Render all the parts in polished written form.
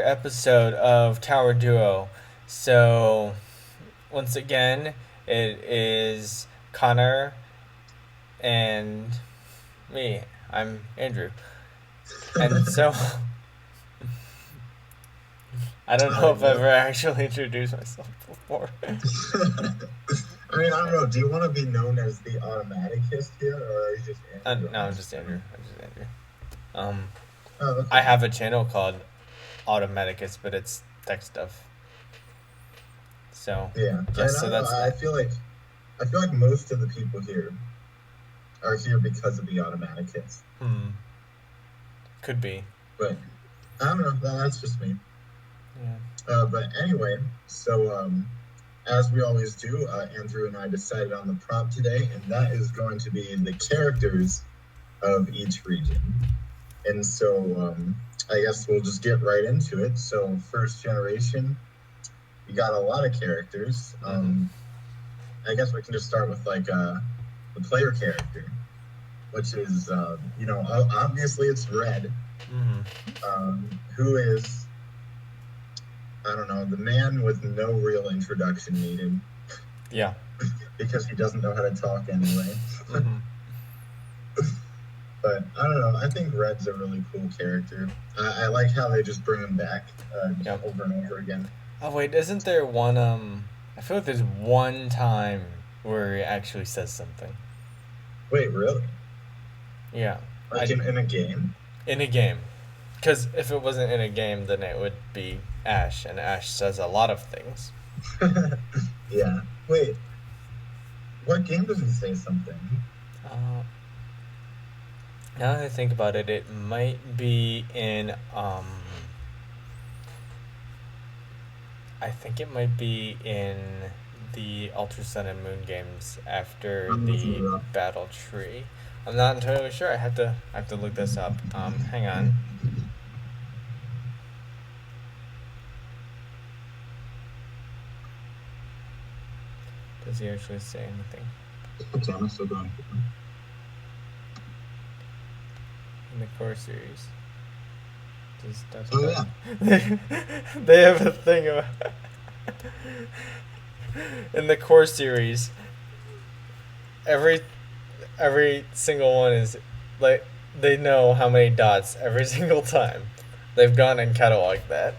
Episode of Tower Duo. So, once again, it is Connor and me. I'm Andrew. And so, I don't know if I've ever actually introduced myself before. I mean, I don't know. Do you want to be known as the automaticist here, or are you just Andrew No, on I'm just Andrew. Instagram? I'm just Andrew. Um, Oh, that's I fine. have a channel called Automaticus, but it's tech stuff. So, Yeah, yes, and I so don't know. that's I that. feel like most of the people here are here because of the automaticist. Could be. But I don't know. That's just me. Yeah. But anyway, as we always do, Andrew and I decided on the prompt today, and that is going to be the characters of each region. And I guess we'll just get right into it. So, first generation, you got a lot of characters. Mm-hmm. I guess we can just start with the player character, which is obviously it's Red, Mm-hmm. who is, I don't know, the man with no real introduction needed Yeah. because he doesn't know how to talk anyway. Mm-hmm. But I don't know. I think Red's a really cool character. I like how they just bring him back just Yep. over and over again. Oh wait, isn't there one I feel like there's one time where he actually says something. Wait, really? Yeah. Like I in a game? in a game. Cuz if it wasn't in a game then it would be Ash and Ash says a lot of things. Yeah. Wait, what game does he say something? Uh Now that I think about it, it might be in I think it might be in the Ultra Sun and Moon games after I'm looking the it up. Battle Tree. I'm not entirely sure. I have to look this up. Hang on. Does he actually say anything Okay, I'm still going. in the core series? Does Oh yeah. they have a thing about in the core series. Every every single one is like they know how many dots every single time. They've gone and cataloged that.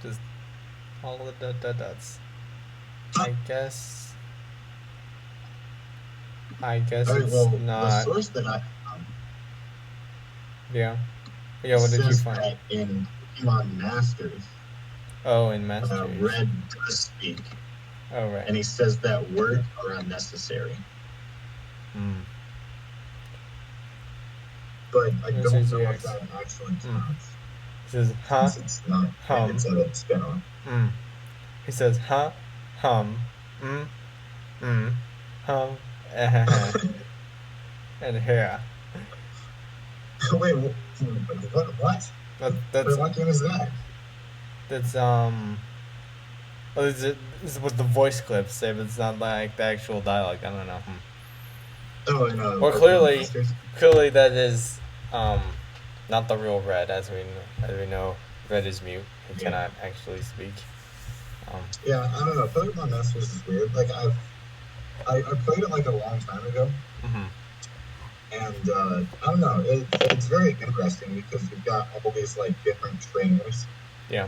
Just all the dots. I guess. I guess All right. it's Well, the not. source that I found Yeah. Yeah. What did you says find? that in Pokemon Masters, Oh, in Masters. Red does speak, Oh, right. and he says that words are unnecessary. Hmm. But I This is don't know if GX. that actually Hmm. counts He says, huh, since it's not. hum. It's a spinoff. Hmm. He says, huh, hum, mm, mm, hum, eh, and here. Wait, what? That, Wait, that's, what game is that? that's, well, this is what the voice clips say, but it's not like the actual dialogue. I don't know. Oh, in Or Pokemon clearly, Masters. clearly that is, um, not the real Red, as we know, Red is mute. He Yeah, cannot actually speak. Um, yeah. I don't know. Pokemon Masters is weird. I played it like a long time ago, mm-hmm. and I don't know. It's very interesting because you've got all these like different trainers, Yeah.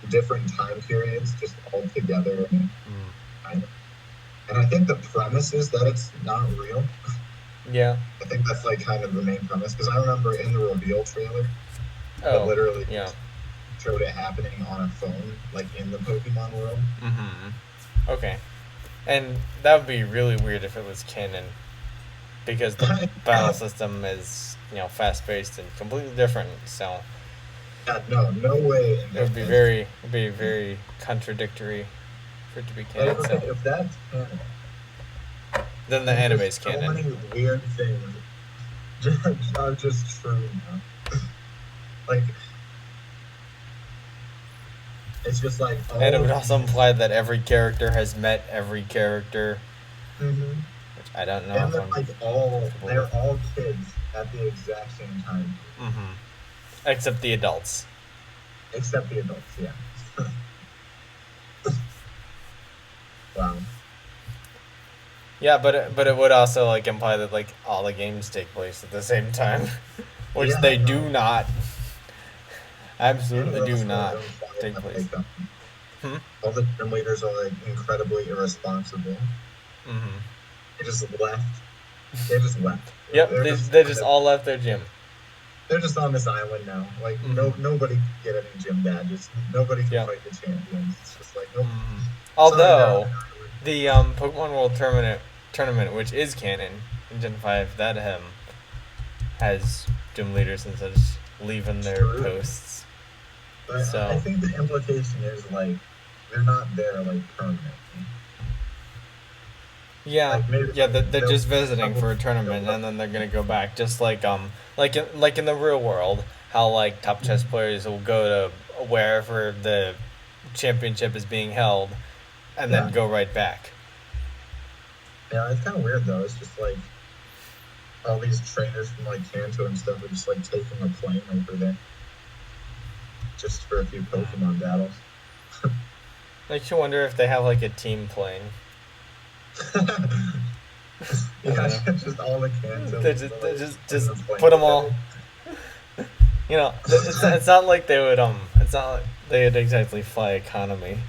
different time periods, just all together in Mm. time. And I think the premise is that it's not real. Yeah. I think that's like kind of the main premise because I remember in the reveal trailer, it Oh, literally yeah. just showed it happening on a phone, like in the Pokemon world. Mm-hmm. Okay. And that would be really weird if it was canon, because the battle system is fast paced and completely different. So Yeah, no, no way in their heads. it'd be very contradictory for it to be Like, canon. okay, So if that's canon, then the then anime just is so canon. many weird things are just true now. Like, it's just like And it all would of also these. imply that every character has met every character, Mhm. which I don't know And if they're I'm like comfortable with. they're all kids at the exact same time. Mm-hmm. Except the adults. Except the adults, yeah. Wow. Yeah, but it would also like imply that like all the games take place at the same time, which Yeah, they no. do not. Absolutely And do also, not don't find take that, place. like, Hmm? all the gym leaders are like incredibly irresponsible. Mm-hmm. They just left. They just left. Yep, They're just they just all left their gym. they're just on this island now. Like Mm-hmm. nobody can get any gym badges. Nobody can Yep. fight the champions. It's just like nope. Mm-hmm. Sorry, they're on Although an island. the Pokemon World tournament, which is canon in Gen 5, that has gym leaders instead of just leaving their True. posts. But I So think the implication is like they're not there like permanently. yeah, Like maybe yeah, they're they'll- just visiting for a they'll- tournament and then they're gonna go back, just like in the real world, how like top chess players will go to wherever the championship is being held, and then Yeah. go right back. Yeah, it's kind of weird though. It's just like all these trainers from like Kanto and stuff are just like taking a plane over there just for a few Pokemon battles. Makes you wonder if they have like a team plane. Yeah, just all the Kanto. They like, just in the plane put them all. together. You know, it's not like they would it's not like they would exactly fly economy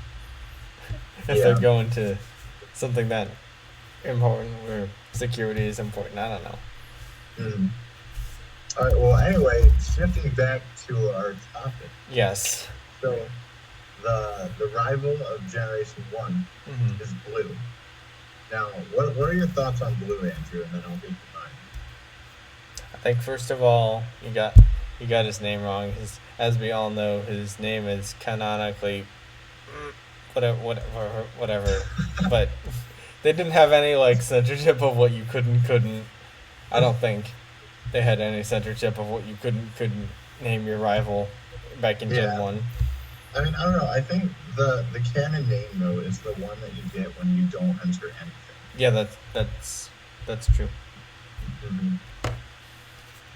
if Yeah. they're going to something that important where security is important. I don't know. Mm. All right. Well, anyway, shifting back to our topic. Yes. So, the rival of Generation 1 Mm-hmm. is Blue. Now, what are your thoughts on Blue, Andrew? And then I'll give you mine. I think first of all, you got his name wrong. As we all know, his name is canonically whatever. But they didn't have any like censorship of what you could and couldn't. I don't think they had any censorship of what you could and couldn't name your rival back in Gen Yeah. 1. I mean, I don't know. I think the canon name though is the one that you get when you don't enter anything. Yeah, that's true.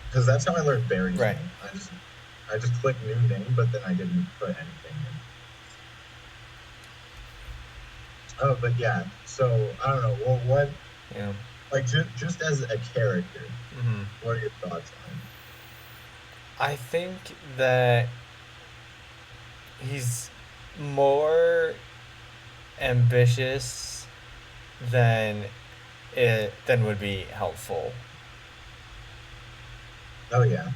Because that's how I learned Barry's Right. name. I just clicked new name, but then I didn't put anything in. Oh, but yeah. So I don't know. Well, what Yeah. like just as a character, Mm-hmm. what are your thoughts on him? I think that he's more ambitious than would be helpful. Oh yeah.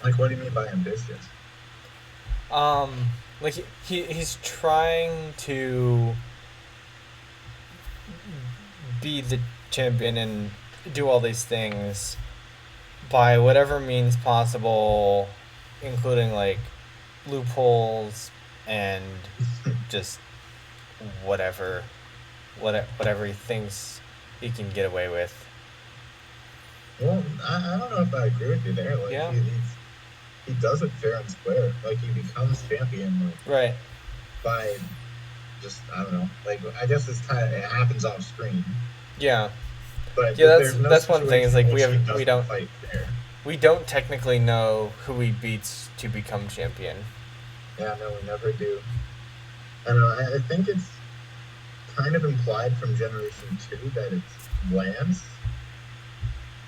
Like, what do you mean by ambitious? Like he's trying to be the champion and do all these things by whatever means possible, including like loopholes and just whatever he thinks he can get away with. Well, I don't know if I agree with you there. Like, Yeah. he does it fair and square. Like, he becomes champion like Right. by just I don't know. Like, I guess it happens off screen. Yeah. But Yeah, there's no that's one thing, is, like, situation in which we he don't- doesn't fight fair. We don't technically know who he beats to become champion. Yeah, no, we never do. I don't know. I think it's kind of implied from Generation 2 that it's Lance.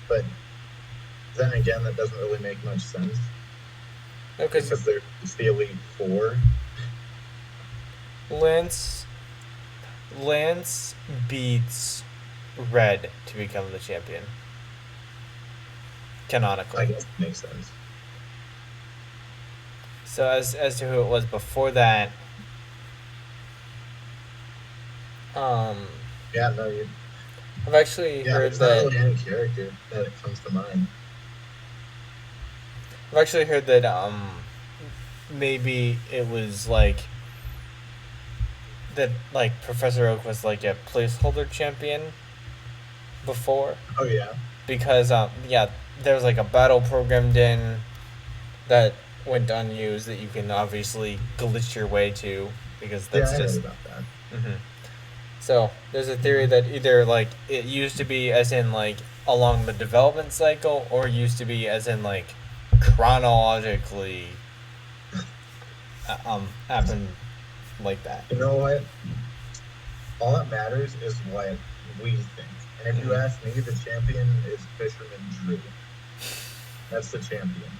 But then again, that doesn't really make much sense. No, because Because it's the Elite Four. Lance beats Red to become the champion. I Canonically. guess it makes sense. So as to who it was before that, Yeah, no, you. I've actually Yeah, heard there's not that really any character that comes to mind. Maybe it was like that, like Professor Oak was like a placeholder champion before, Oh yeah, because there was like a battle programmed in that went unused that you can obviously glitch your way to, because that's yeah, I just heard about that. hmm So there's a theory that either like it used to be as in like along the development cycle, or used to be as in like chronologically happen like that. You know what? All that matters is what we think. And if you ask me, the champion is Fisherman Drew. That's the champion.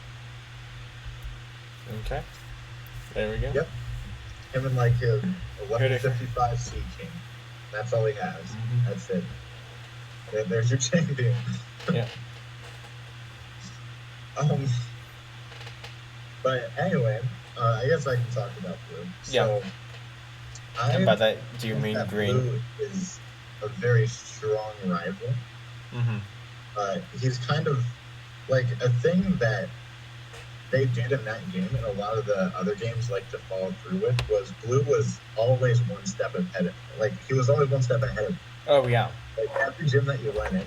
Okay. There we go. Yep. Him and like his 1155 Sea King. That's all he has. Mm-hmm. That's it. There's your champion. Yeah. But anyway, I guess I can talk about Blue. Yeah. So, And by that, do you mean that green? Blue is a very strong rival. Mm-hmm. He's kind of like a thing that they did in that game, and a lot of the other games like to follow through with, was Blue was always one step ahead of, like he was always one step ahead of. Oh yeah. Like every gym that you went in,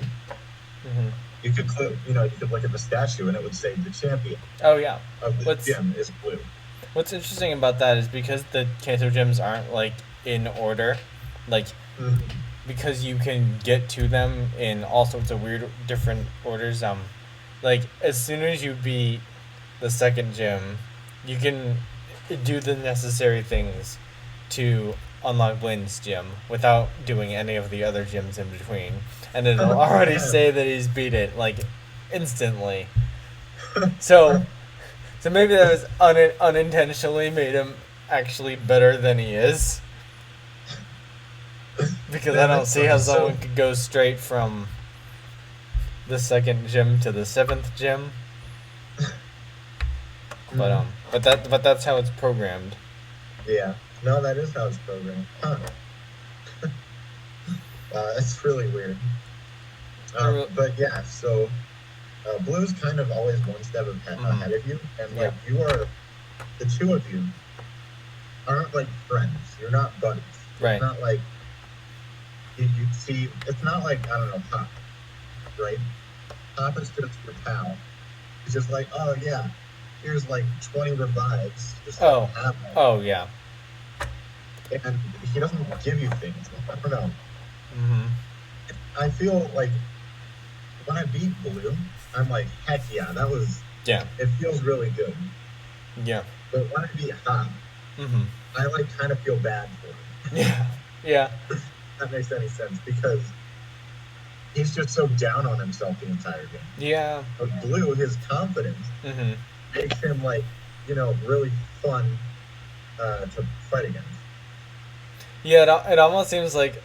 Mm-hmm. you could look at the statue and it would say the champion Oh yeah. of the gym is Blue. What's interesting about that is because the Kanto gyms aren't like in order, like because you can get to them in all sorts of weird different orders. Like as soon as you beat the second gym, you can do the necessary things to unlock Blaine's gym without doing any of the other gyms in between, and it'll already say that he's beat it like instantly. So maybe that was unintentionally made him actually better than he is. Because I don't see how someone could go straight from the second gym to the seventh gym. But that's how it's programmed. Yeah. No, that is how it's programmed. Huh. That's really weird. But yeah, so Blue's kind of always one step ahead of you, and like you are, the two of you aren't like friends. You're not buddies. Right. It's not like you see. It's not like, I don't know, Pop, right? Pop is just your pal. He's just like, oh yeah, here's like 20 revives. Just have them. Oh yeah. And he doesn't give you things. I don't know. Mm-hmm. I feel like when I beat Blue, I'm like, heck yeah, that was. Yeah. It feels really good. Yeah. But when I beat Hop, I like kind of feel bad for him. Yeah. Yeah. If that makes any sense, because he's just so down on himself the entire game. Yeah. But Blue, his confidence makes him like, really fun to fight against. Yeah, it almost seems like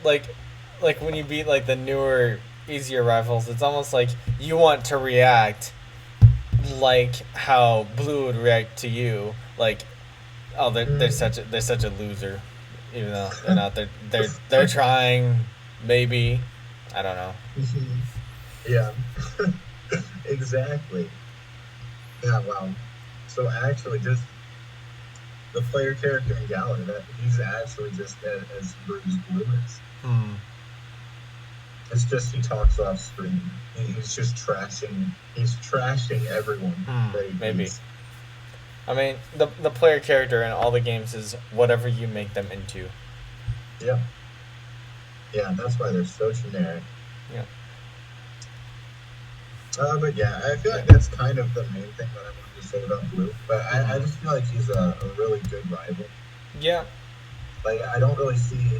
when you beat like the newer, easier rivals, it's almost like you want to react like how Blue would react to you. Like, oh, they're such a loser, even though they're not. They're trying, maybe. I don't know. Yeah, exactly. Yeah, wow. So actually, just the player character in Galar, that he's actually just as rude as Blue is. It's just he talks off screen. He's just trashing. He's trashing everyone. That he maybe. beats. I mean, the player character in all the games is whatever you make them into. Yeah. Yeah, that's why they're so generic. Yeah. But yeah, I feel like that's kind of the main thing that I wanted to say about Blue. But I just feel like he's a really good rival. Yeah. Like, I don't really see.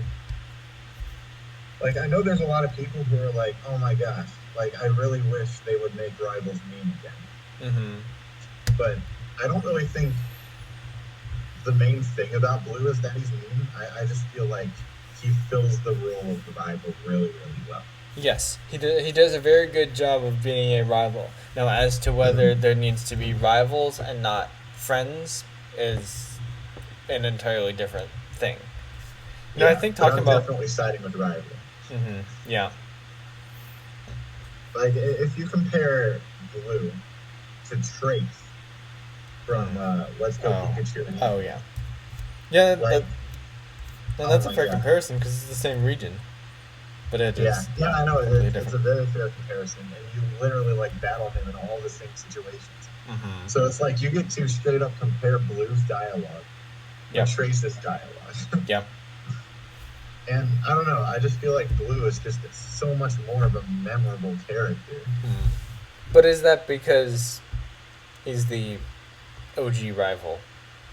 Like, I know there's a lot of people who are like, oh my gosh, like, I really wish they would make rivals mean again. But I don't really think the main thing about Blue is that he's mean. I just feel like he fills the role of the rival really, really well. Yes, he does a very good job of being a rival. Now, as to whether there needs to be rivals and not friends is an entirely different thing. Yeah, I think talking about definitely siding with rival. Yeah. Like, if you compare Blue to Trace from Let's Go Pikachu. Oh yeah. Yeah, Like, that's a fair comparison because it's the same region. But it is. Yeah, I know. Totally it's a very fair comparison. And you literally, like, battle him in all the same situations. So it's like you get to straight up compare Blue's dialogue and Trace's dialogue. Yeah. And I don't know. I just feel like Blue is just so much more of a memorable character. But is that because He's the OG rival,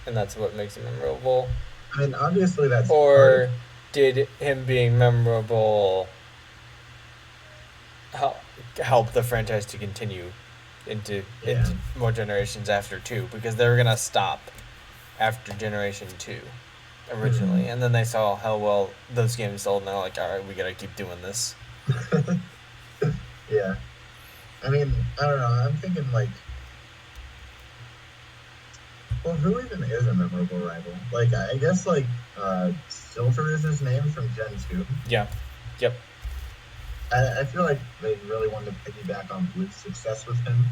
and that's what makes him memorable. I mean, obviously that's part Or did him being memorable help the franchise to continue into more generations after 2? Because they were gonna stop after Generation 2 originally, and then they saw how well those games sold, and they're like, all right, we gotta keep doing this. Yeah. I mean, I don't know. I'm thinking like, well, who even is a memorable rival? Like, I guess like Silver is his name from Gen 2. Yeah. Yep. I feel like they really wanted to piggyback on Blue's success with him.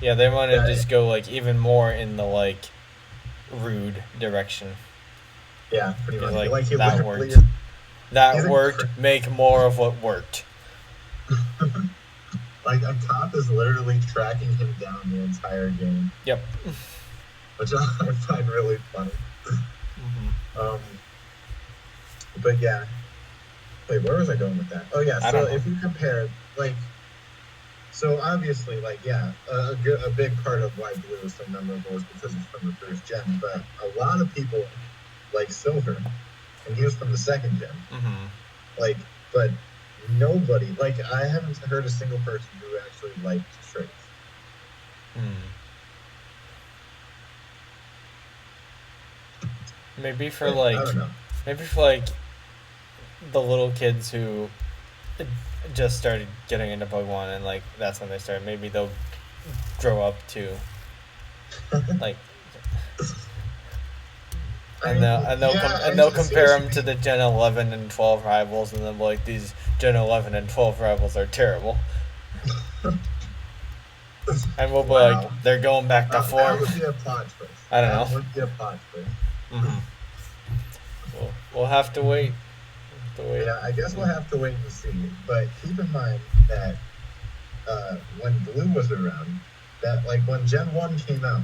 Yeah, they wanted to just go like even more in the like rude direction. Yeah, pretty much. Like that worked. That worked. Make more of what worked. Like a cop is literally tracking him down the entire game. Yep. Which I find really funny. But yeah. Wait, where was I going with that? Oh yeah, so if you compare, like, so obviously, like, yeah, a big part of why Blue is so memorable is because it's from the first gen, but a lot of people like Silver, and he was from the second gen. Like, but nobody, like, I haven't heard a single person who actually liked Trace. Maybe for like the little kids who just started getting into Pokemon, and like that's when they started. Maybe they'll grow up to like, and they'll compare them to the Gen 11 and 12 rivals, and then like these Gen 11 and 12 rivals are terrible. And we'll be like, they're going back to form. That would be a plot twist. I don't know. That would be a plot twist. We'll have to wait. Yeah, I guess we'll have to wait and see. But keep in mind that when Blue was around, that like when Gen 1 came out,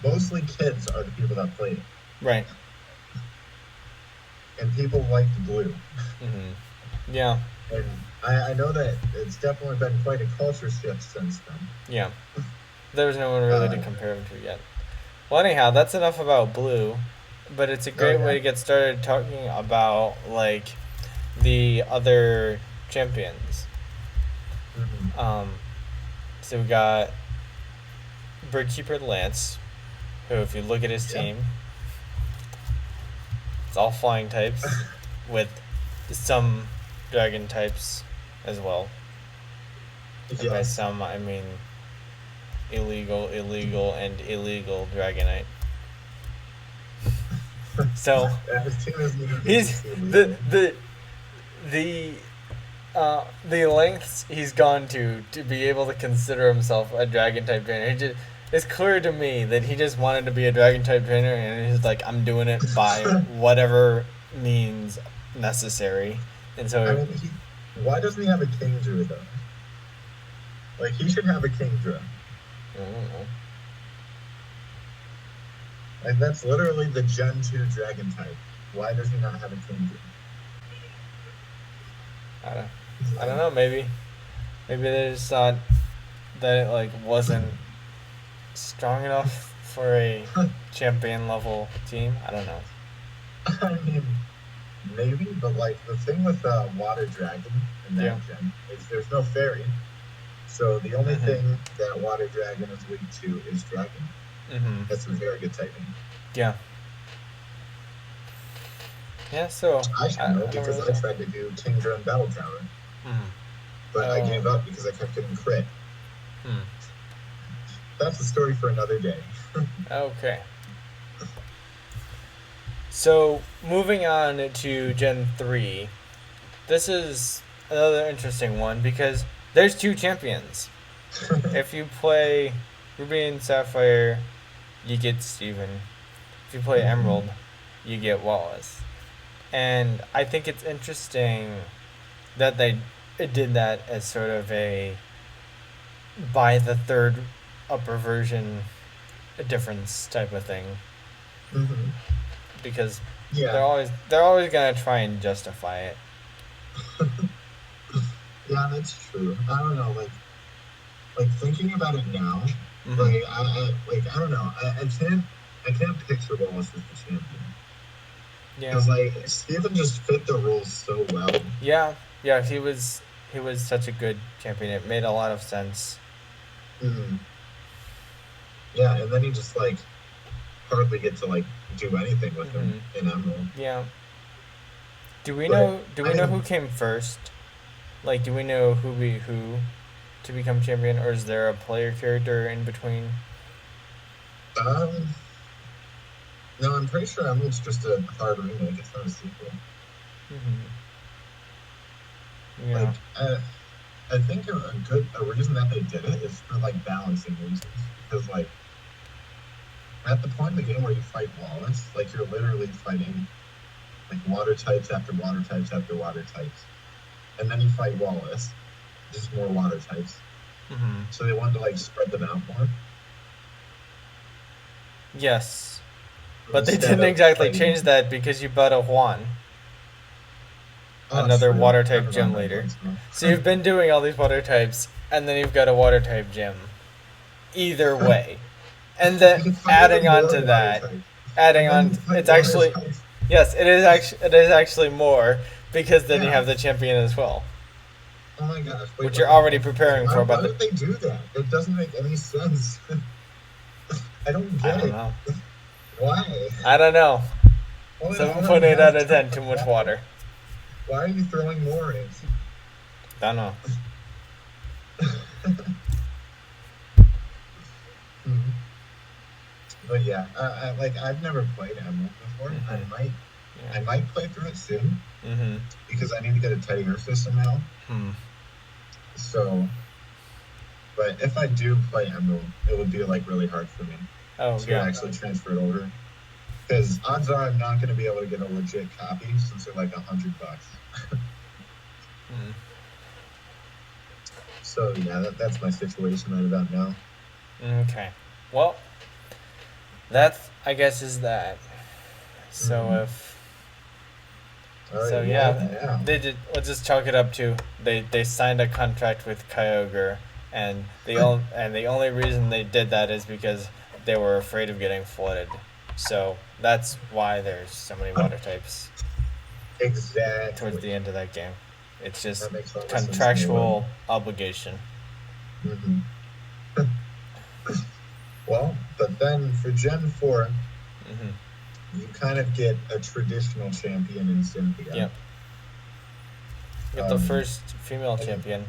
mostly kids are the people that played it. Right. And people liked Blue. Yeah. And I know that it's definitely been quite a culture shift since then. Yeah. There's no one really to compare him to yet. Well, anyhow, that's enough about Blue. But it's a great way to get started talking about, like, the other champions. So we got Birdkeeper Lance, who, if you look at his team, it's all flying types with some dragon types as well. And by some, I mean illegal, and illegal Dragonite. So he's the lengths he's gone to be able to consider himself a dragon type trainer. It's clear to me that he just wanted to be a dragon type trainer, and he's like, I'm doing it by whatever means necessary. And so, I mean, why doesn't he have a Kingdra though? Like, he should have a Kingdra. I don't know. Like, that's literally the Gen 2 dragon type. Why does he not have a Kingdra? I don't know, maybe they just thought that it like wasn't strong enough for a champion level team. I don't know. I mean, maybe, but like the thing with Water Dragon in that gen is there's no fairy. So the only thing that Water Dragon is weak to is Dragon. That's a very good typing. Yeah. Yeah, so I should know because I tried to do Kingdra and Battle Tower. But I gave up because I kept getting crit. That's a story for another day. Okay. So, moving on to Gen 3. This is another interesting one because there's 2 champions. If you play Ruby and Sapphire, you get Steven. If you play Emerald, you get Wallace. And I think it's interesting that they did that as sort of a by the third upper version difference type of thing. Because they're always gonna try and justify it. Yeah, that's true. I don't know, like thinking about it now, Mhm. like I don't know, I can't picture Wallace as the champion Yeah. because like Steven just fit the role so well. Yeah. He was such a good champion. It made a lot of sense. Mhm. Yeah, and then you just like hardly get to like do anything with him Mhm. in Emerald. Yeah. Do we But know? Do I we know who mean, came first? Like, do we know who to become champion, or is there a player character in between? um, no, I'm pretty sure Emerald's just a hard remake. It's not a sequel. Mhm. Yeah. Like, I think a reason that they did it is for like balancing reasons because like at the point in the game where you fight Wallace, like you're literally fighting like water types after water types after water types, and then you fight Wallace, just more water types. Mhm. So they wanted to like spread them out more Yes, but they instead didn't of exactly change fighting. that because you bought a Juan, Oh, another true. water Never type mind gym that leader. one. So So you've been doing all these water types, and then you've got a water type gym. Either way, and then you can fight adding even on more to water that, types, and adding then on, you fight it's water actually, types. yes, it is actually more because then you Yeah. have the champion as well, Oh my gosh. Wait, which what you're the already heck? preparing for. Why But would they do that? It doesn't make any sense. I don't I get don't it. know. Why? I don't know. Only Seven already point eight has out of tons 10. of Too much water. water. Why are you throwing more in? Don't know. Mhm. But yeah, like I've never played Emerald before. Yeah. I might play through it soon Mm-hmm. because I need to get a Teddy Ursa somehow. Hmm. So, but if I do play Emerald, it would be like really hard for me Oh to yeah. actually transfer it over because odds are I'm not going to be able to get a legit copy since they're like $100. Mm. So yeah, that's my situation right about now. Okay. Well, that's, I guess, is that. So Mhm. if All so, right, yeah, yeah, yeah. they did. Let's just chalk it up to they signed a contract with Kyogre, and the only reason they did that is because they were afraid of getting flooded. So that's why there's so many water types towards Exactly. the end of that game. It's just That makes all the sense in the world. contractual obligation. Hmm. Well, but then for Gen 4, Hmm. you kind of get a traditional champion in Cynthia. Yep. Get the Um, first female and champion.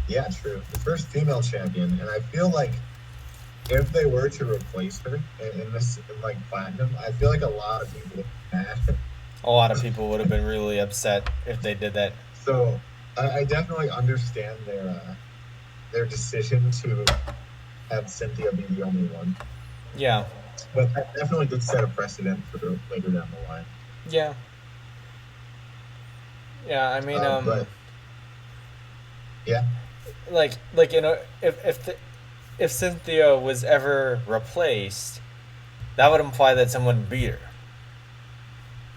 yeah, true. The first female champion. And I feel like if they were to replace her in this, in like Platinum, I feel like a lot of people would be mad. A lot of people would have been really upset if they did that. So I definitely understand their decision to have Cynthia be the only one. Yeah. But that definitely did set a precedent for later down the line. Yeah. Yeah. I mean, But yeah, like if Cynthia was ever replaced, that would imply that someone beat her,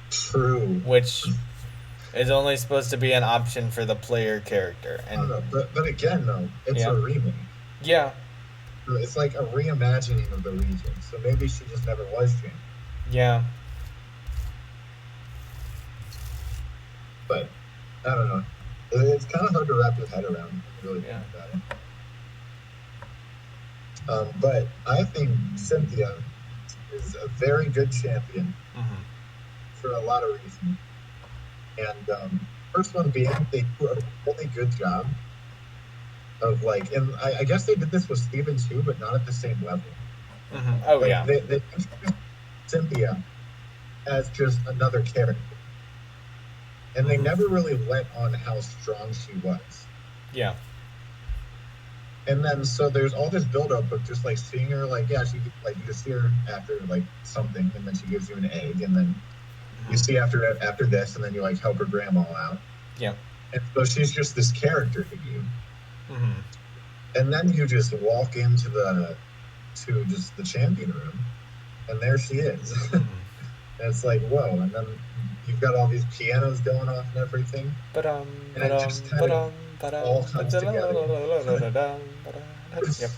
true. which is only supposed to be an option for the player character. I don't And know. But again, though, it's yeah, a remake. yeah, So it's like a reimagining of the region. So maybe she just never was champion. yeah, But I don't know. It's kind of hard to wrap your head around when you really yeah. think about it. But I think Cynthia is a very good champion Hmm. for a lot of reasons. And first one being they do a really good job of like, and I guess they did this with Steven too, but not at the same level. Hmm. Oh Like yeah, they introduced Cynthia as just another character, and they Mhm. never really let on how strong she was. yeah, And then so there's all this buildup of just like seeing her, like yeah, she like you just see her after like something, and then she gives you an egg, and then you see after this, and then you like help her grandma out, yeah, and so she's just this character to you. hmm And then you just walk into just the champion room, and there she is. And it's like whoa, and then you've got all these pianos going off and everything, but and it just kind of all comes together. Yep.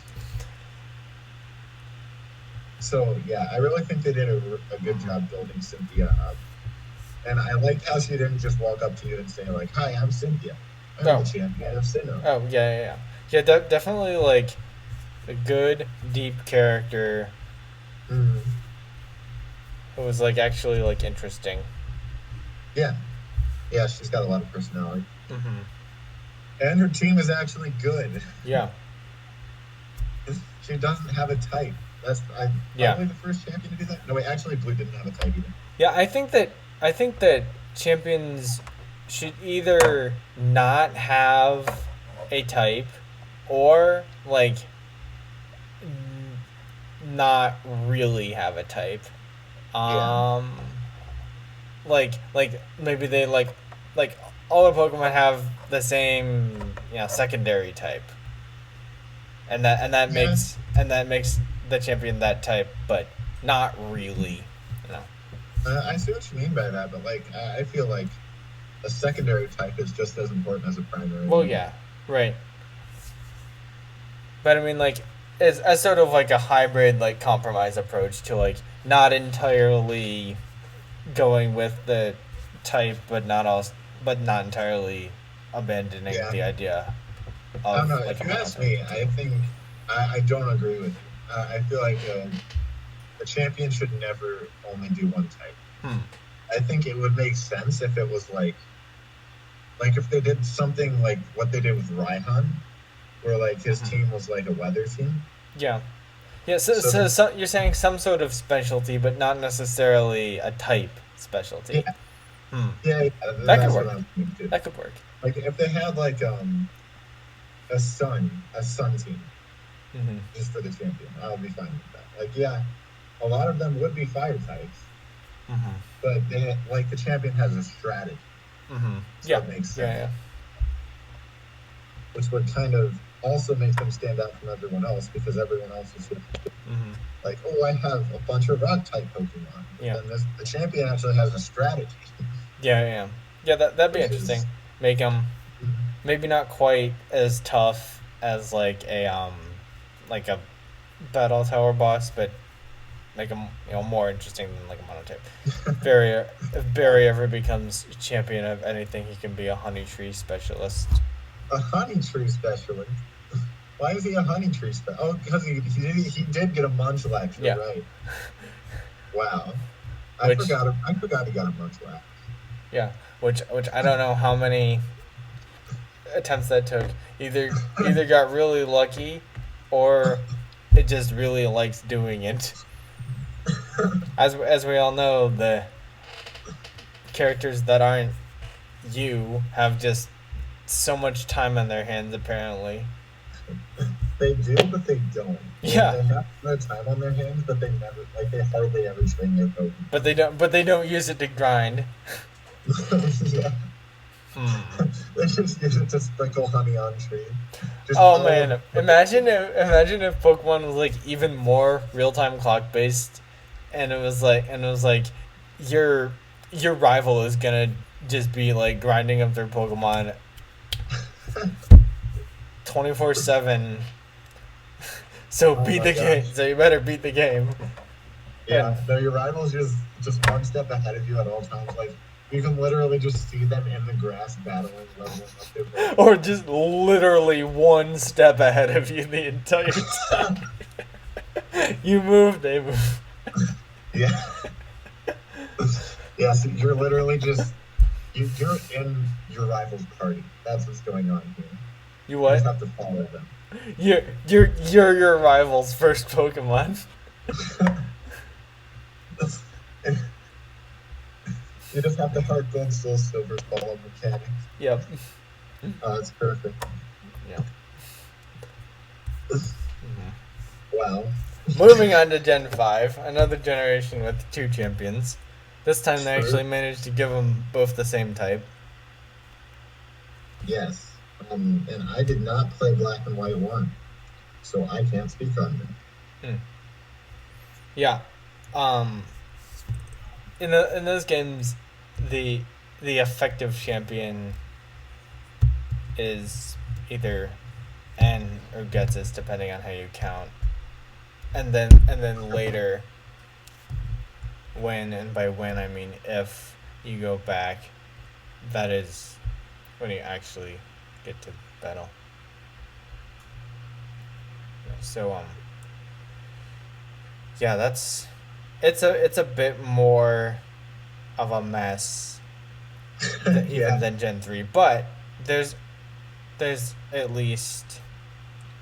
So yeah, I really think they did a good job building Cynthia up, and I liked how she didn't just walk up to you and say like, "Hi, I'm Cynthia. I'm the Oh. champion of Sinnoh." Oh yeah. Definitely like a good deep character Mm, who was like actually like interesting. yeah, yeah, she's got a lot of personality, Mm-hmm. and her team is actually good. Yeah. She doesn't have a type. That's Yeah. probably the first champion to do that. No, wait, actually, Blue didn't have a type either. Yeah, I think that champions should either not have a type or like not really have a type. Yeah, Um like maybe they like all the Pokemon have the same, secondary type. And that yeah. makes the champion that type, but not really. You know. I see what you mean by that, but like, I feel like a secondary type is just as important as a primary. Well, yeah, right. But I mean, like, it's as sort of like a hybrid, like compromise approach to like not entirely going with the type, but not entirely abandoning Yeah. the idea I don't of know. like If a you ask monotype. me, I think I don't agree with you. I feel like a champion should never only do one type. Hmm. I think it would make sense if it was like if they did something like what they did with Raihan, where like his team was like a weather team. Yeah. Yeah. So, So so, so you're saying some sort of specialty, but not necessarily a type specialty. yeah, Hmm. yeah, That could that's what work. I'm thinking too. That could work. Like if they had like a sun team Mm-hmm. just for the champion, I would be fine with that. Like yeah, a lot of them would be fire types, Mm-hmm. but like the champion has a strategy, Mm-hmm. so Yeah. it makes sense, Yeah. which would kind of also make them stand out from everyone else because everyone else is just Yeah. Mm-hmm. like, oh, I have a bunch of rock type Pokemon. Yeah. And the champion actually has a strategy, Yeah. That'd be which interesting. is Make them maybe not quite as tough as like a battle tower boss, but make them more interesting than like a monotype. If Barry ever becomes champion of anything, he can be a honey tree specialist. a honey tree specialist. Why is he a honey tree specialist? Oh, because he did get a Munchlax. You're Yeah. right. Wow. Which- I forgot he got a Munchlax. Yeah, which I don't know how many attempts that took. Either got really lucky, or it just really likes doing it. As we all know, the characters that aren't you have just so much time on their hands apparently. They do, but they don't. Yeah. They have no time on their hands, but they hardly ever train their Pokemon. But they don't use it to grind. Yeah. Hmm. They just use it to sprinkle honey on trees. Oh man, imagine if Pokemon was like even more real time clock based, and it was like your rival is gonna just be like grinding up their Pokemon 24/7. So Oh beat my the game. gosh. So you better beat the game. Yeah, no, your rival's just one step ahead of you at all times. Like you can literally just see them in the grass battling, leveling up their Pokemon. Or just literally one step ahead of you the entire time. You move, they move. Yeah. Yeah, so you're literally just you're in your rival's party. That's what's going on here. You You what? just have to follow them. You're your rival's first Pokemon. You just have to hard gold, soul silver, follow mechanics. Yep. Oh, it's perfect. Yeah. Wow. Moving on to Gen 5, another generation with two champions. This time they True. actually managed to give them both the same type. Yes. And I did not play Black and White 1, so I can't speak on it. Yeah. In those games, the effective champion is either and or Ghetsis, depending on how you count. And then later, when, and by when I mean if you go back, that is when you actually get to battle. So yeah, it's a bit more of a mess even than Gen 3, but there's at least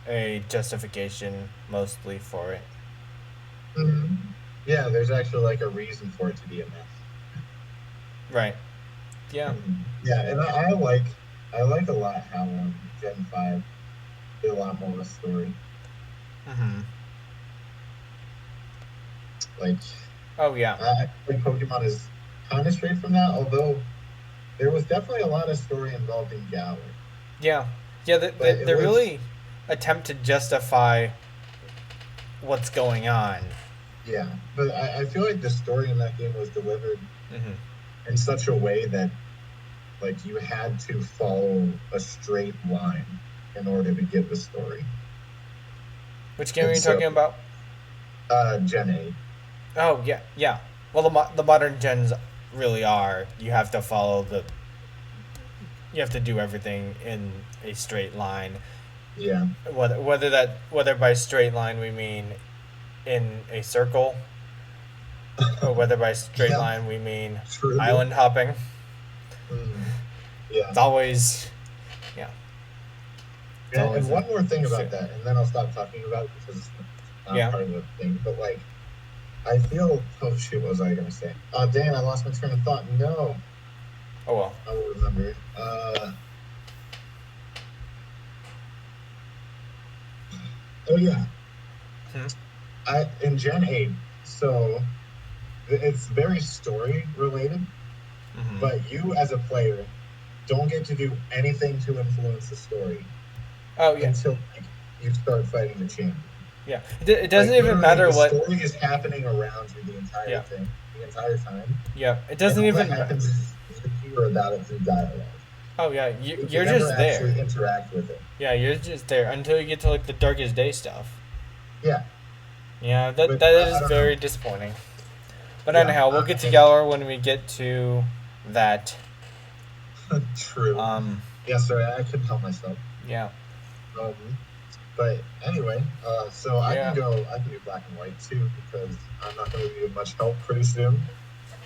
a justification mostly for it. Mm-hmm. Yeah, there's actually like a reason for it to be a mess. Right. Yeah. Yeah, and I like a lot how Gen 5 did a lot more of a story. Mm-hmm. Like, oh yeah, I think Pokemon is kind of straight from that, although there was definitely a lot of story involved in Galar. Yeah. They really attempt to justify what's going on. Yeah, but I feel like the story in that game was delivered in such a way that, like, you had to follow a straight line in order to get the story. Which game are you talking about? Gen 8. Oh, yeah. Well, the modern gens really are. You have to follow you have to do everything in a straight line. Yeah. Whether by straight line we mean in a circle, or whether by straight line we mean island hopping. Yeah. It's always, yeah. And one more thing about that, and then I'll stop talking about it because it's not part of the thing. But like, I feel. Oh shoot! What was I gonna say? Oh dang! I lost my train of thought. No. Oh well. I will remember. Oh yeah. In Gen 8, so it's very story related, but you as a player don't get to do anything to influence the story. Oh yeah. Until you start fighting the champion. Yeah, it doesn't even matter what the story is happening around you the entire thing, the entire time. Yeah, it doesn't even matter. What happens is you hear about it through dialogue. Oh yeah, you're never just there. Actually interact with it. Yeah, you're just there until you get to like the Darkest Day stuff. Yeah. Yeah, that is very disappointing. But anyhow, we'll get to Galar when we get to that. True. Yeah, sorry, I couldn't help myself. Yeah. But anyway, so I can do black and white too because I'm not going to be much help pretty soon.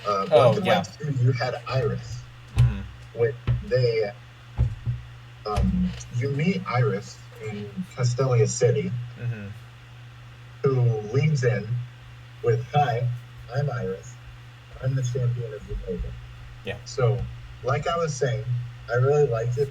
Black and white too, you had Iris. Which you meet Iris in Castelia City, who leans in with, "Hi, I'm Iris. I'm the champion of Unova." Yeah. So, like I was saying, I really liked it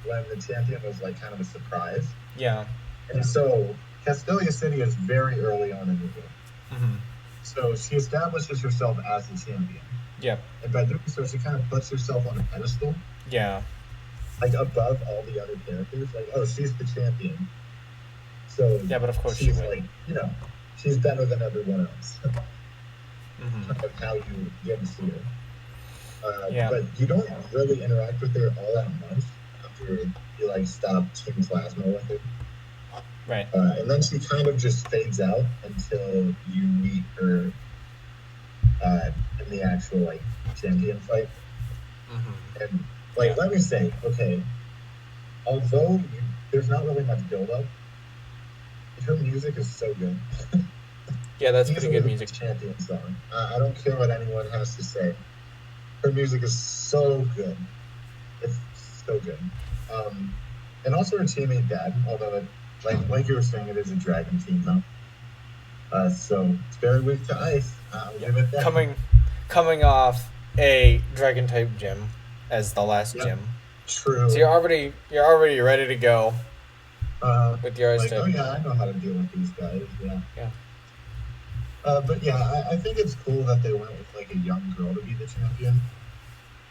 when the champion was like kind of a surprise. Yeah. And so Castelia City is very early on in the game. So she establishes herself as the champion. Yeah. And by doing so, she kind of puts herself on a pedestal. Yeah. Like above all the other characters. Like, oh, she's the champion. So yeah, but of course she's like, she's better than everyone else. Of how you get to see her. But you don't really interact with her all that much after you like stop Team Plasma with her. Right. And then she kind of just fades out until you meet her in the actual like champion fight. And like, let me say, okay, although there's not really much build up, her music is so good. Yeah, that's pretty good music. Champion song. I don't care what anyone has to say. Her music is so good. It's so good. And also her teammate Dad, although like you were saying, it is a dragon team though. So it's very weak to ice. I'll give it that. Coming off a dragon type gym as the last gym. True. So you're already ready to go. With your ice type. Oh yeah, I know how to deal with these guys. Yeah. Yeah. But yeah, I think it's cool that they went with like a young girl to be the champion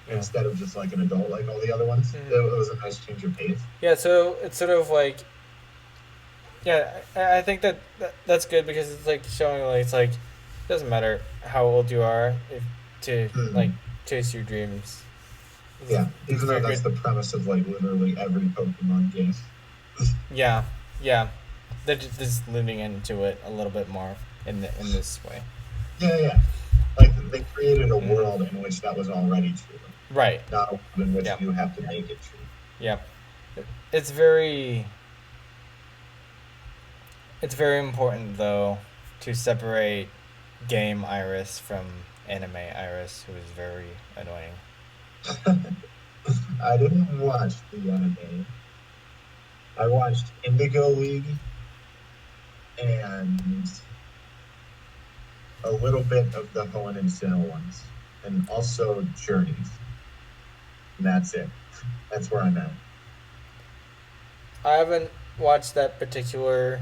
instead of just like an adult like all the other ones. It was a nice change of pace. Yeah, so it's sort of like, I think that's good because it's like showing like it's like it doesn't matter how old you are to like chase your dreams. Yeah, even though that's the premise of like literally every Pokemon game. Yeah, yeah. They're just leaning into it a little bit more in this way. Yeah, yeah. Like they created a Mm-hmm. world in which that was already true, Right. not a world in which Yep. you have to make it true. Yep. It's very it's very important though to separate game Iris from anime Iris, who is very annoying. I didn't watch the anime. I watched Indigo League and a little bit of the Hoenn and Sinnoh ones, and also Journeys. And that's it. That's where I'm at. I haven't watched that particular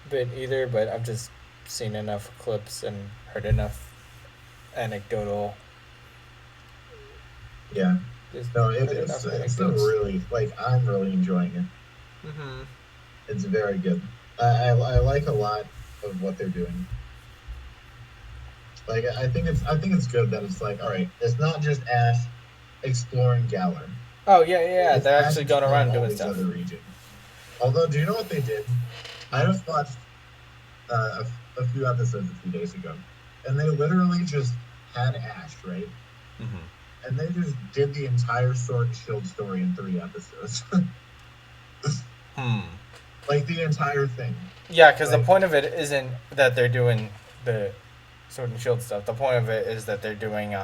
bit either, but I've just seen enough clips and heard enough anecdotal. Yeah. Just No, heard it's enough it's a anecdotes. really like I'm really enjoying it. Mm-hmm. It's very good. I like a lot of what they're doing. Like I think it's good that it's like all right, it's not just Ash exploring Galar. Oh yeah, yeah. It's They're Ash actually going exploring around all doing these stuff. other regions. Although, do you know what they did? I Hmm? just watched a few episodes a few days ago, and they literally just had Ash, right? Mm-hmm. And they just did the entire Sword and Shield story in 3 episodes, Hmm. like the entire thing. Yeah, because the Like, point of it isn't that they're doing the Sword and Shield stuff. The point of it is that they're doing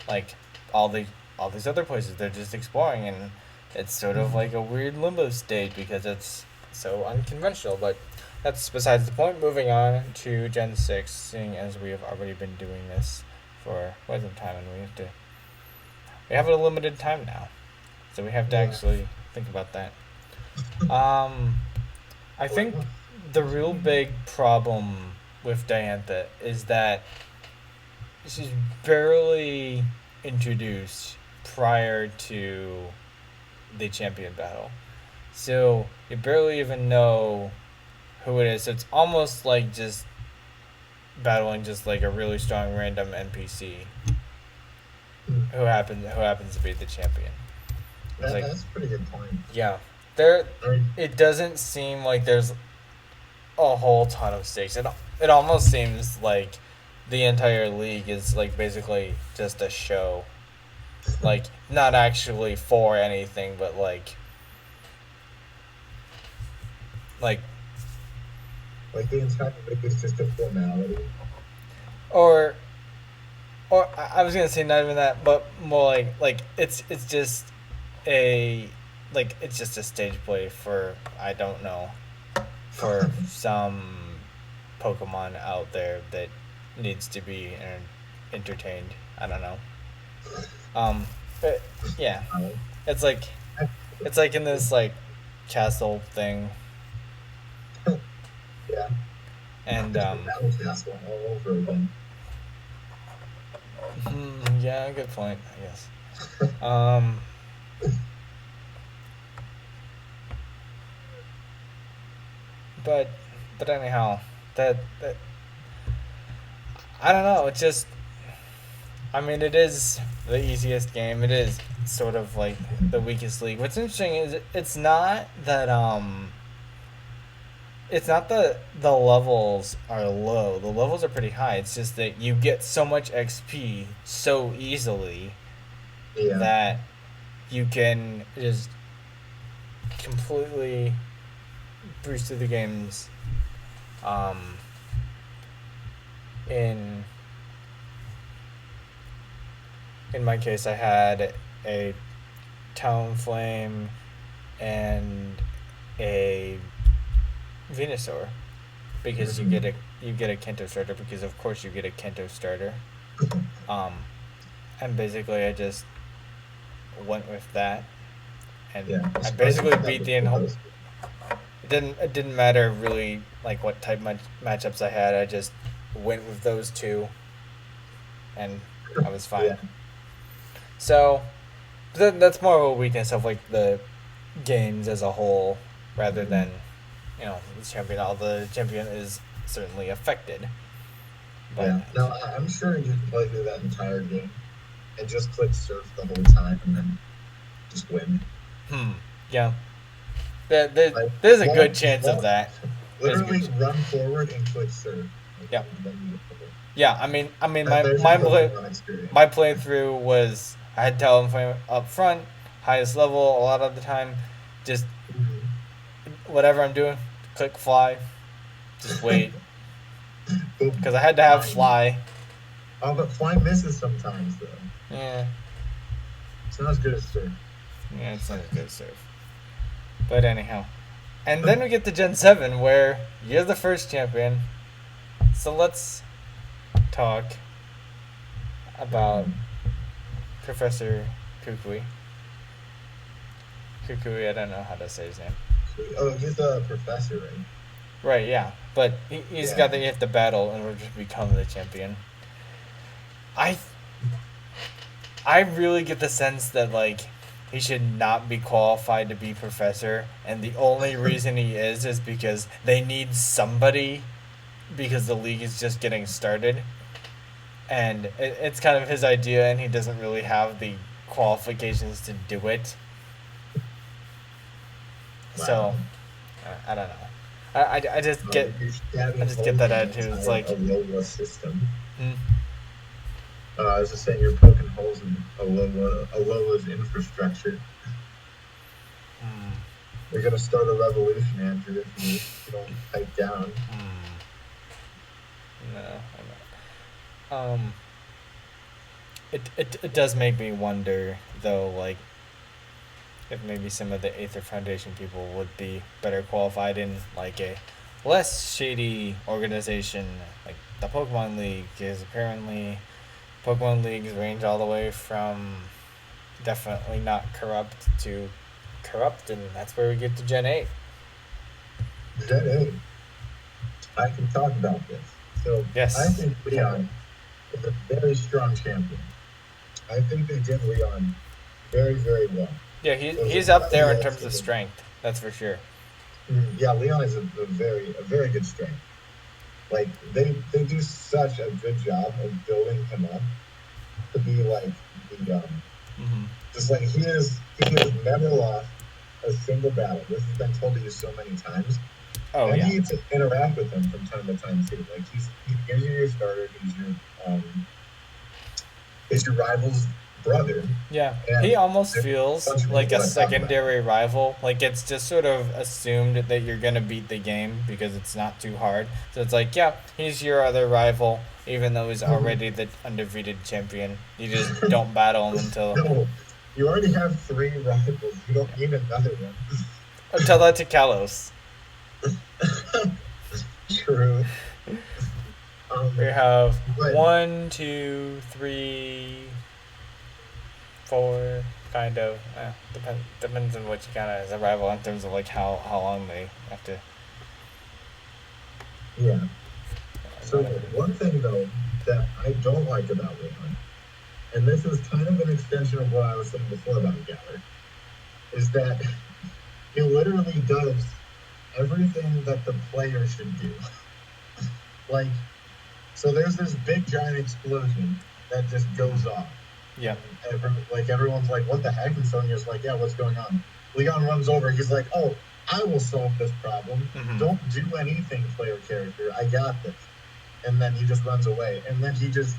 like all the all these other places. They're just exploring, and it's sort of like a weird limbo state because it's so unconventional. But that's besides the point. Moving on to Gen 6, seeing as we have already been doing this for quite some time, and we have a limited time now, so we have to yeah. actually think about that. Um, I think Well, the real big problem with Diantha is that she's barely introduced prior to the champion battle. So you barely even know who it is. So it's almost like just battling just like a really strong random NPC who happens to be the champion. It's like that's a pretty good point. yeah. There I mean, it doesn't seem like there's a whole ton of stakes. It almost seems like the entire league is like basically just a show. Like not actually for anything, but like like the entire week is just a formality. or I was gonna say not even that, but more like it's just a it's just a stage play for I don't know for some Pokemon out there that needs to be entertained. I don't know. But yeah, it's like it's like in this like castle thing, Yeah, and it's the battle castle all over again. yeah, good point. I guess. Um, but anyhow, that I don't know. It's just I mean, it is the easiest game. It is sort of like the weakest league. What's interesting is it's not that the levels are low. The levels are pretty high. It's just that you get so much XP so easily Yeah, that you can just completely breeze through the games um, in my case, I had a Talonflame and a Venusaur because you get a Kanto starter because of course you get a Kanto starter. Um, and basically I just went with that, and yeah. I Especially basically with that beat with the in. those. It didn't matter really like what type matchups I had. I just went with those two, and I was fine. Yeah, So that's more of a weakness of like the games as a whole, rather than the champion. Although the champion is certainly affected, but yeah. No, I'm sure you can play through that entire game and just click surf the whole time and then just win. hmm, yeah, There's a good chance of that. Literally run forward and click serve. Yeah. Then Yeah, I mean, there's your Pokemon experience. my playthrough was I had Talonflame up front, highest level a lot of the time, just whatever I'm doing, click fly, just wait, because I had to have fly. Oh, but fly misses sometimes though. Yeah, It's not as good as serve. yeah, it's not as good as serve. But anyhow, and then we get to Gen 7 where you're the first champion. So let's talk about Professor Kukui. Kukui, I don't know how to say his name. Oh, he's a professor, right? Right, yeah. But he's got that you have to battle in order to become the champion. I really get the sense that, like, he should not be qualified to be professor, and the only reason he is because they need somebody because the league is just getting started. And it's kind of his idea, and he doesn't really have the qualifications to do it. Wow. So, I don't know. I just get that attitude. It's like, Alola system. hmm? I was just saying you're poking holes in Alola's infrastructure. They're gonna start a revolution, Andrew, if you don't pipe down. No, I'm not. It does make me wonder though, like, if maybe some of the Aether Foundation people would be better qualified in like a less shady organization like the Pokemon League, because apparently Pokemon Leagues range all the way from definitely not corrupt to corrupt, and that's where we get to Gen 8. Gen 8. I can talk about this. So Yes. I think Leon is a very strong champion. I think they did Leon very, very well. Yeah, he's up there in terms of strength. That's for sure. Yeah, Leon is a very good strength. Like they do such a good job of building him up to be like the just like he has never lost a single battle. This has been told to you so many times. Oh, and yeah. you need to interact with him from time to time too. Like he gives you your starter, he's your rival's brother. Yeah, And he almost there's feels a bunch of like people a that talk about secondary rival. Like, it's just sort of assumed that you're gonna beat the game because it's not too hard. So it's like, yeah, he's your other rival, even though he's already the undefeated champion. You just don't battle him No, you already have 3 rivals. You don't need another one. tell that to Kalos. True. We have But- 1, 2, 3, 4, kind of. Depends on what you count as a rival in terms of like how long they have to. Yeah. So one thing though that I don't like about Leon, and this is kind of an extension of what I was saying before about Galar, is that he literally does everything that the player should do. Like, so there's this big giant explosion that just goes off. Yeah. Everyone's like, what the heck? And Sonya's like, yeah, what's going on? Leon runs over. He's like, oh, I will solve this problem. Don't do anything, player character. I got this. And then he just runs away. And then he just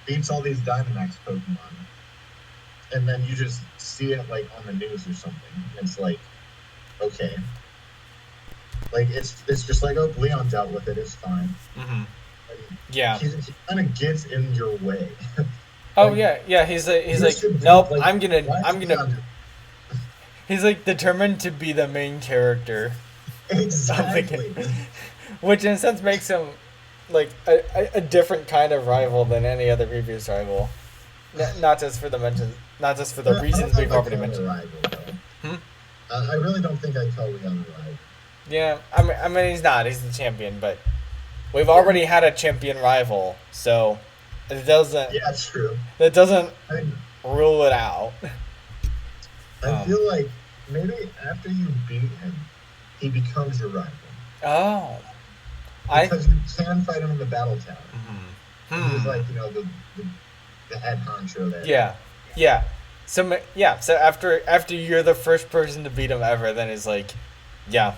beats all these Dynamax Pokemon. And then you just see it like on the news or something. It's like, okay. Like, it's just like, oh, Leon dealt with it. It's fine. Yeah. He kind of gets in your way. Oh yeah. He's like, nope. I'm gonna. He's like determined to be the main character. Exactly. Which in a sense makes him like a different kind of rival than any other previous rival. Not just for the reasons we've already mentioned. I really don't think I'd call Leon a rival. Yeah, I mean he's not. He's the champion, but we've already had a champion rival, so it doesn't. Yeah, it's true. That doesn't rule it out. I feel like maybe after you beat him, he becomes your rival. Oh. Because you can fight him in the battle tower. He's like, the head honcho there. Yeah. So after you're the first person to beat him ever, then it's like, yeah,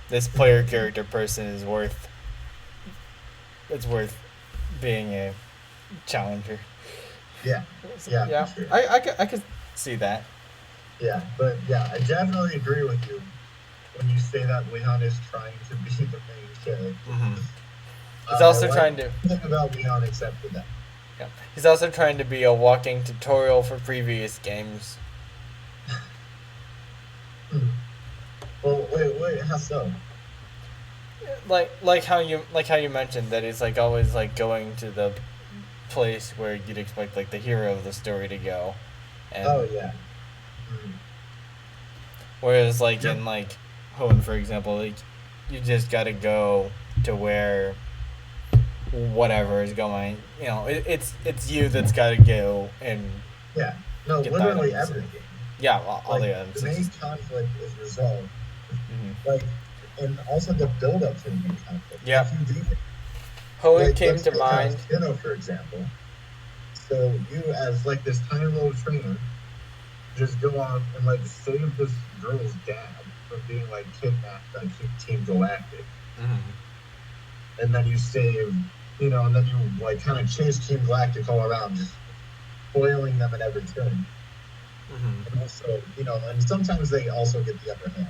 this player character person is worth. It's worth being a challenger. Yeah, So, yeah, yeah, for sure. I could see that. Yeah, but yeah, I definitely agree with you when you say that Leon is trying to be the main character. Hmm. He's I also like trying to. everything about Leon except for that. Yeah, he's also trying to be a walking tutorial for previous games. Hmm. Well, wait, how so? Like how you mentioned that he's like always like going to the place where you'd expect like the hero of the story to go, and Oh yeah. Mhm. whereas like Yep. in like Hoenn for example, like you just gotta go to where whatever is going. You know, it's you that's gotta go and Yeah. No, get the literally items. every game. Yeah, all Like the the items. It's main just, conflict is resolved. mm-hmm. Like, and also the build up to the main conflict. Yeah. If you do, Hoenn like, came let's to take mind. Sinnoh for example. So you, as like this tiny little trainer, just go off and like save this girl's dad from being like kidnapped by Team Galactic, Mm-hmm. and then you save, and then you like kind of chase Team Galactic all around, just foiling them at every turn. Mm-hmm. And also, and sometimes they also get the upper hand.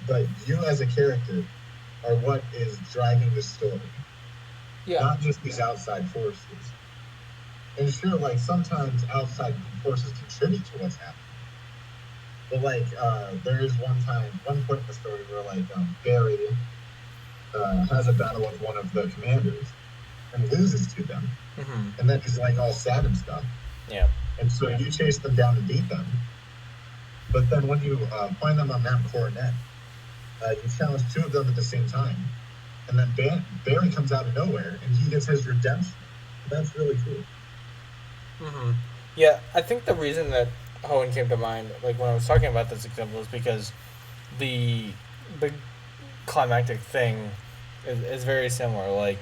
But you as a character are what is driving the story, Yeah. not just these outside forces. And sure, like sometimes outside forces contribute to what's happening. But like, there is one point in the story where like Barry has a battle with one of the commanders and loses to them, Mm-hmm. and then he's like all sad and stuff. Yeah. And so you chase them down and beat them. But then when you find them on Mount Coronet, you challenge two of them at the same time, and then Barry comes out of nowhere and he gets his redemption. That's really cool. Mm-hmm. Yeah, I think the reason that Hoenn came to mind, like when I was talking about this example, is because the big climactic thing is very similar. Like,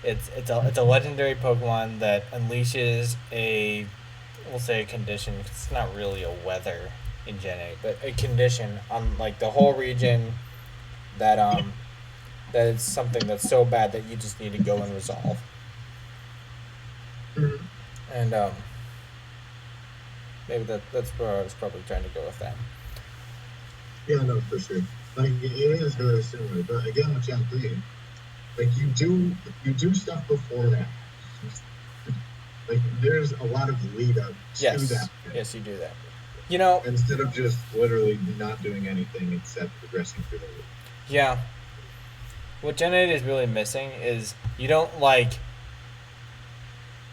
it's a legendary Pokemon that unleashes a, we'll say a condition. It's not really a weather in Gen 8, but a condition on like the whole region that that is something that's so bad that you just need to go and resolve. Mhm. And maybe that's where I was probably trying to go with that. Yeah, no, for sure. Like it is very similar, but again with Gen 3, like you do stuff before that. Like there's a lot of lead up to Yes, that yes, you do that. You know, instead of just literally not doing anything except progressing through the loop. yeah. What Gen 8 is really missing is you don't like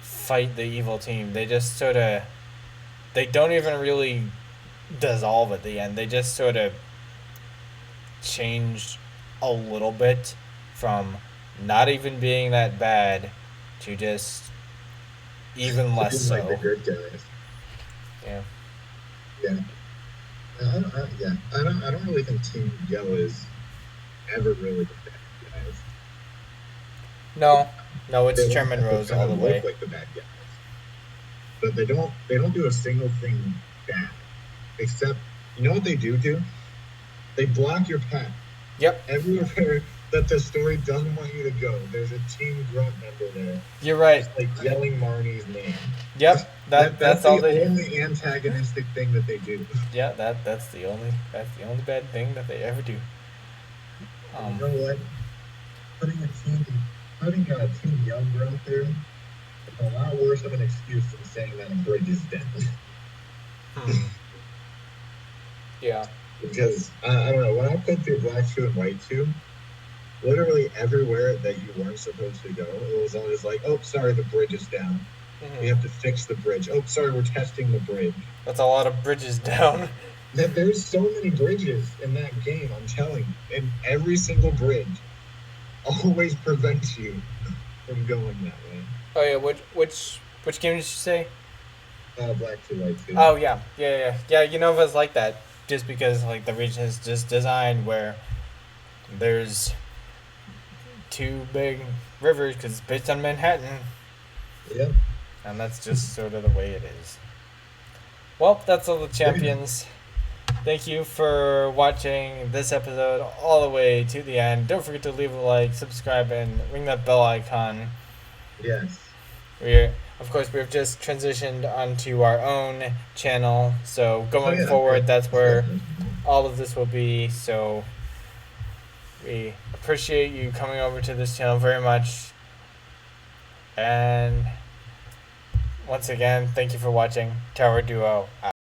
fight the evil team. They just sort of, they don't even really dissolve at the end. They just sort of change a little bit from not even being that bad to just even less Even like the so. good guys. Yeah. Yeah. I don't really think Team Yellow is ever really the bad guys. No, no, it's They Chairman Rose kind all of the look way. like the bad guys, but they don't do a single thing bad. Except, you know what they do? They block your path. Yep, Everywhere that the story doesn't want you to go, there's a Team Grunt member there, you're right. just like yelling Marnie's name. Yep, That's that's all the they do. only antagonistic thing that they do. Yeah, that's the only bad thing that they ever do. And you know what? Putting a team putting a Team Younger out there is a lot worse of an excuse than saying that a bridge is dead. Yeah. Because I don't know, when I played through Black 2 and White 2, literally everywhere that you weren't supposed to go, it was always like, oh, sorry, the bridge is down. We have to fix the bridge. Oh, sorry, we're testing the bridge. That's a lot of bridges down. There's so many bridges in that game, I'm telling you. And every single bridge always prevents you from going that way. Oh yeah, which game did you say? Black 2, White 2. Oh yeah. Unova's like that, just because like the region is just designed where there's two big rivers because it's based on Manhattan, Yep. and that's just sort of the way it is. Well, that's all the champions. Thank you for watching this episode all the way to the end. Don't forget to leave a like, subscribe, and ring that bell icon. Yes. Of course, we've just transitioned onto our own channel. So going forward, that's where all of this will be. So we appreciate you coming over to this channel very much. And once again, thank you for watching. Tower Duo out.